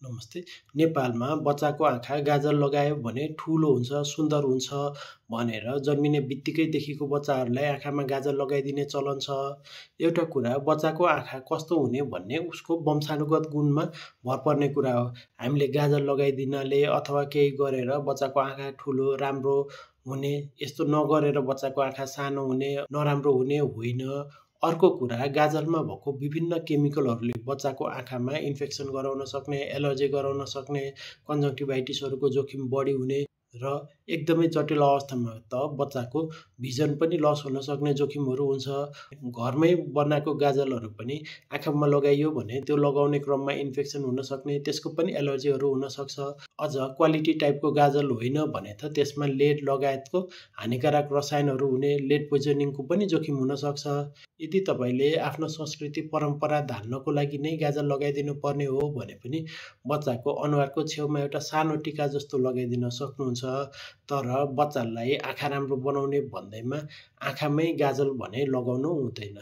नमस्ते। नेपालमा बच्चाको आँखा गाजल लगायो भने ठुलो हुन्छ, सुन्दर हुन्छ भनेर जन्मिने बित्तिकैदेखिको बच्चाहरूलाई आँखामा गाजल लगाइदिने चलन छ। एउटा कुरा बच्चाको आँखा कस्तो हुने भन्ने उसको वंशानुगत गुणमा भर पर्ने कुरा हो। हामीले गाजल लगाइदिनाले अथवा केही गरेर बच्चाको आँखा ठुलो, राम्रो हुने, यस्तो नगरेर बच्चाको आँखा सानो हुने, नराम्रो हुने होइन। अर्को कुरा गाजलमा भएको विभिन्न केमिकलहरूले बच्चाको आँखामा इन्फेक्सन गराउन सक्ने, एलर्जी गराउन सक्ने, कन्जङ्टिभाइटिसहरूको जोखिम बढी हुने र एकदमै जटिल अवस्थामा त बच्चाको भिजन पनि लस हुन सक्ने जोखिमहरू हुन्छ। घरमै बनाएको गाजलहरू पनि आँखामा लगाइयो भने त्यो लगाउने क्रममा इन्फेक्सन हुन सक्ने, त्यसको पनि एलर्जीहरू हुन सक्छ। अझ क्वालिटी टाइपको गाजल होइन भने त त्यसमा लेड लगायतको हानिकारक रसायनहरू हुने, लेड पोइजनिङको पनि जोखिम हुन सक्छ। यदि तपाईँले आफ्नो संस्कृति परम्परा धान्नको लागि नै गाजल लगाइदिनु पर्ने हो भने पनि बच्चाको अनुहारको छेउमा एउटा सानो टिका जस्तो लगाइदिन सक्नुहुन्छ। तर बच्चालाई आँखा राम्रो बनाउने भन्दैमा आँखामै गाजल भने लगाउनु हुँदैन।